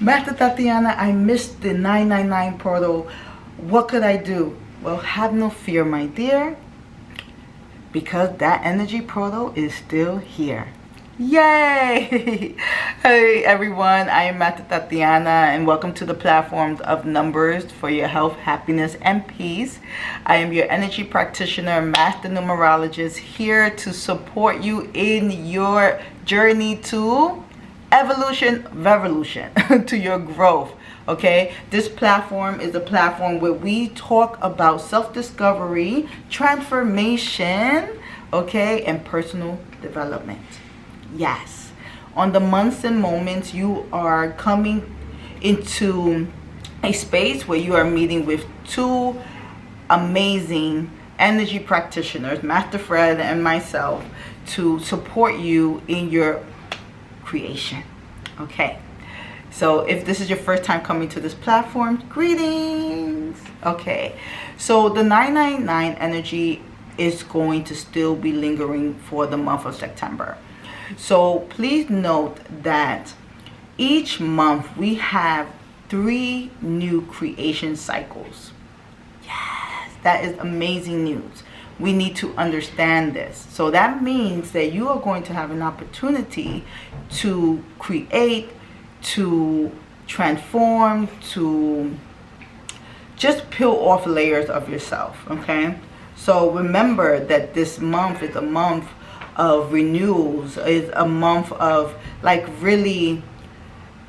Master Tatiana, I missed the 999 portal. What could I do? Well, have no fear, my dear, because that energy portal is still here. Yay! Hey everyone, I am Master Tatiana and welcome to the platform of numbers for your health, happiness, and peace. I am your energy practitioner, master numerologist, here to support you in your journey to evolution, revolution, to your growth. Okay, this platform is a platform where we talk about self-discovery, transformation, okay, and personal development. Yes, on the months and moments, you are coming into a space where you are meeting with two amazing energy practitioners, Master Fred and myself, to support you in your creation. Okay, so if this is your first time coming to this platform, greetings. Okay, so the 999 energy is going to still be lingering for the month of September. So please note that each month we have 3 new creation cycles. Yes, that is amazing news. We need to understand this. So that means that you are going to have an opportunity to create, to transform, to just peel off layers of yourself, okay? So remember that this month is a month of renewals, is a month of like really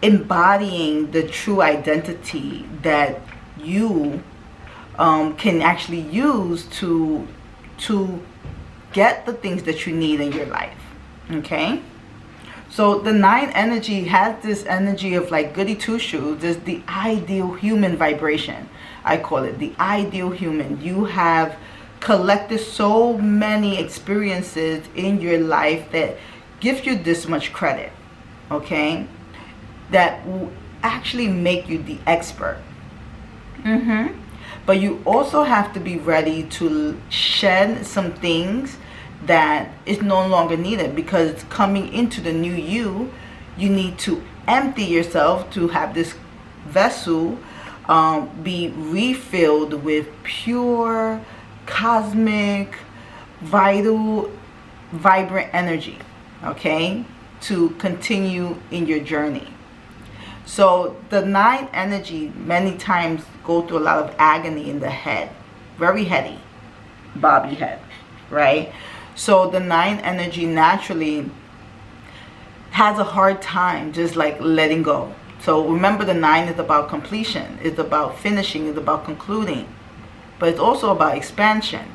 embodying the true identity that you can actually use to get the things that you need in your life. Okay, so the 9 energy has this energy of like goody two shoes. Is the ideal human vibration. I call it the ideal human. You have collected so many experiences in your life that gives you this much credit, okay, that will actually make you the expert. But you also have to be ready to shed some things that is no longer needed, because coming into the new you need to empty yourself to have this vessel be refilled with pure, cosmic, vital, vibrant energy, okay, to continue in your journey. So the 9 energy many times go through a lot of agony in the head, very heady, bobby head, right? So the 9 energy naturally has a hard time just like letting go. So remember, the 9 is about completion, it's about finishing, it's about concluding, but it's also about expansion,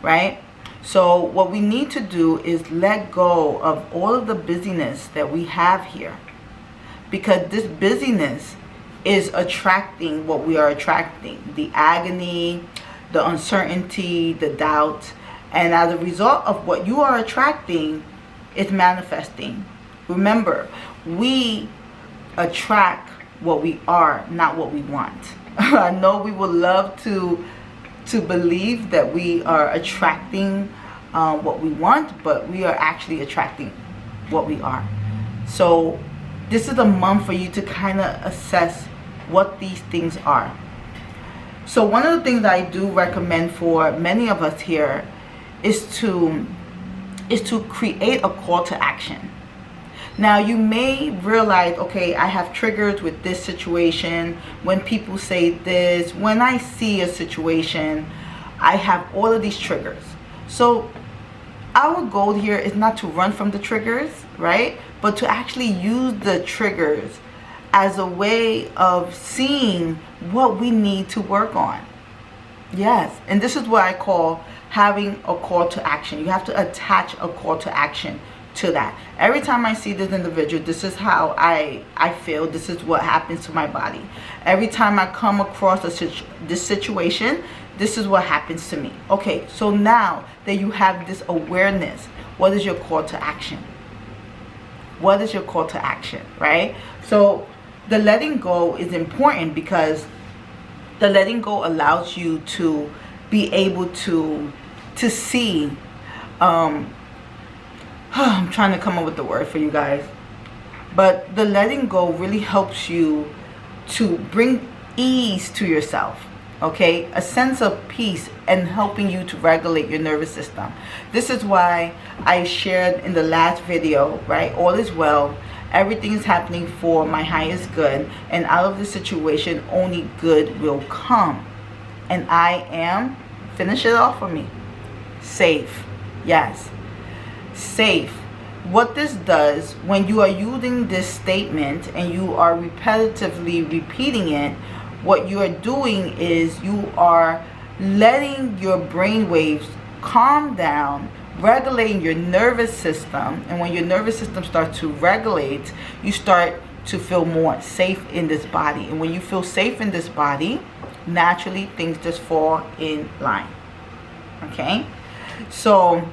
right? So what we need to do is let go of all of the busyness that we have here, because this busyness is attracting what we are attracting: the agony, the uncertainty, the doubt. And as a result of what you are attracting, it's manifesting. Remember, we attract what we are, not what we want. I know we would love to believe that we are attracting what we want, but we are actually attracting what we are. So this is a month for you to kind of assess what these things are. So one of the things I do recommend for many of us here is to create a call to action. Now you may realize, okay, I have triggers with this situation. When people say this, when I see a situation, I have all of these triggers. So our goal here is not to run from the triggers, right? But to actually use the triggers as a way of seeing what we need to work on. Yes, and this is what I call having a call to action. You have to attach a call to action to that. Every time I see this individual, this is how I feel. This is what happens to my body. Every time I come across this situation, this is what happens to me. Okay, so now that you have this awareness, what is your call to action? What is your call to action, right? So the letting go is important, because the letting go allows you to be able to see I'm trying to come up with the word for you guys. But the letting go really helps you to bring ease to yourself, okay? A sense of peace, and helping you to regulate your nervous system. This is why I shared in the last video, right? All is well. Everything is happening for my highest good, and out of the situation, only good will come. And I am, finish it off for me, safe. Yes, safe. What this does, when you are using this statement and you are repetitively repeating it, what you are doing is you are letting your brain waves calm down, regulating your nervous system. And when your nervous system starts to regulate, you start to feel more safe in this body. And when you feel safe in this body, naturally things just fall in line. Okay? So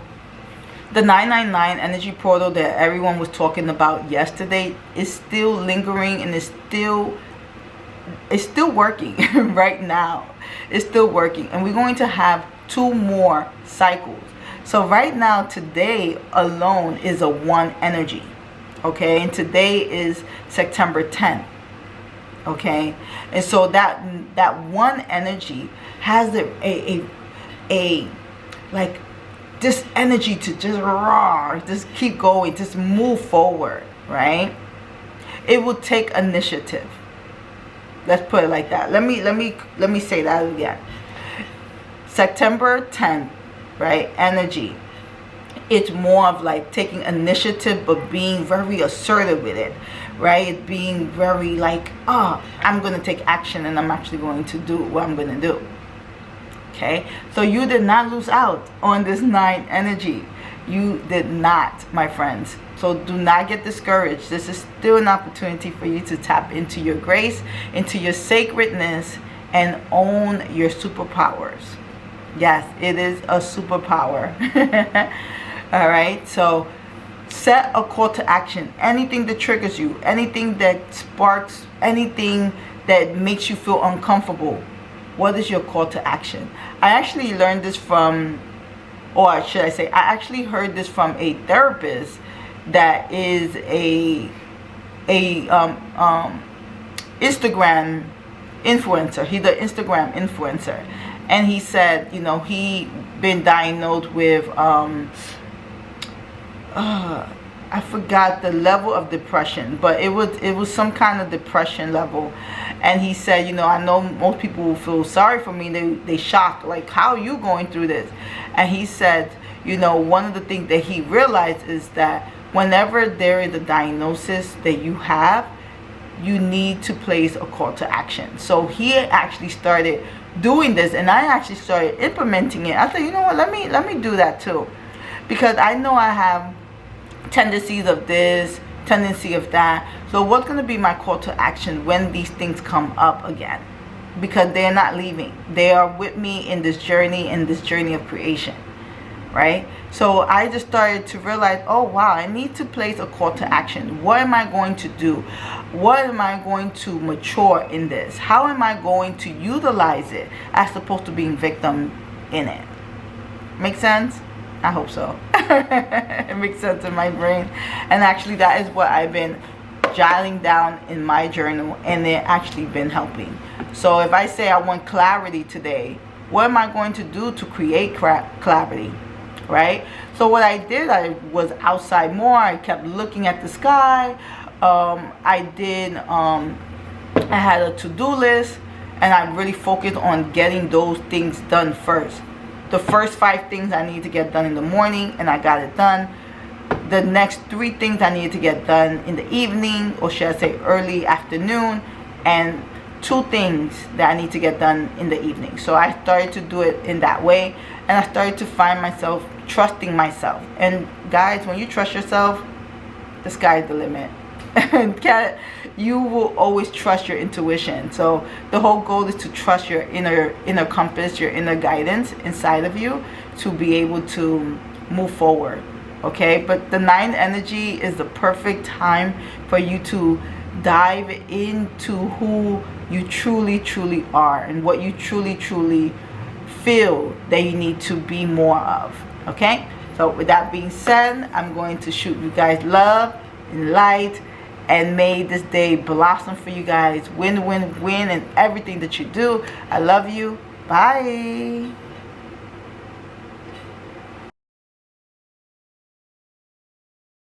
the 999 energy portal that everyone was talking about yesterday is still lingering, and it's still working right now. It's still working, and we're going to have 2 more cycles. So right now, today alone is a 1 energy, okay? And today is September 10th, okay? And so that 1 energy has a like this energy to just roar, just keep going, just move forward, right? It will take initiative. Let's put it like that. Let me say that again. September 10th, right? Energy. It's more of like taking initiative, but being very assertive with it, right? It's being very like, I'm going to take action, and I'm actually going to do what I'm going to do. Okay, so you did not lose out on this 9 energy. You did not, my friends. So do not get discouraged. This is still an opportunity for you to tap into your grace, into your sacredness, and own your superpowers. Yes, it is a superpower. All right, so set a call to action. Anything that triggers you, anything that sparks, anything that makes you feel uncomfortable. What is your call to action? I actually learned this from, or should I say, I actually heard this from a therapist that is a Instagram influencer. He's an Instagram influencer, and he said, you know, he been diagnosed with I forgot the level of depression, but it was some kind of depression level. And he said, you know, I know most people will feel sorry for me. They shocked, like, how are you going through this? And he said, you know, one of the things that he realized is that whenever there is a diagnosis that you have, you need to place a call to action. So he actually started doing this, and I actually started implementing it. I said, you know what, let me do that too, because I know I have tendencies of this, tendency of that. So what's going to be my call to action when these things come up again? Because they're not leaving. They are with me in this journey of creation, right? So I just started to realize, oh wow, I need to place a call to action. What am I going to do? What am I going to mature in this? How am I going to utilize it as opposed to being victim in it? Make sense? I hope so. It makes sense in my brain. And actually that is what I've been jotting down in my journal, and it actually been helping. So if I say I want clarity today, what am I going to do to create clarity, right? So what I did, I was outside more. I kept looking at the sky. I had a to-do list, and I really focused on getting those things done first. The first 5 things I need to get done in the morning, and I got it done. The next 3 things I need to get done in the evening, or should I say early afternoon, and 2 things that I need to get done in the evening. So I started to do it in that way, and I started to find myself trusting myself. And guys, when you trust yourself, the sky's the limit. You will always trust your intuition. So the whole goal is to trust your inner compass, your inner guidance inside of you, to be able to move forward. Okay, but the 9 energy is the perfect time for you to dive into who you truly are, and what you truly feel that you need to be more of. Okay, so with that being said, I'm going to shoot you guys love and light, And may this day blossom for you guys. Win, win, win in everything that you do. I love you. Bye.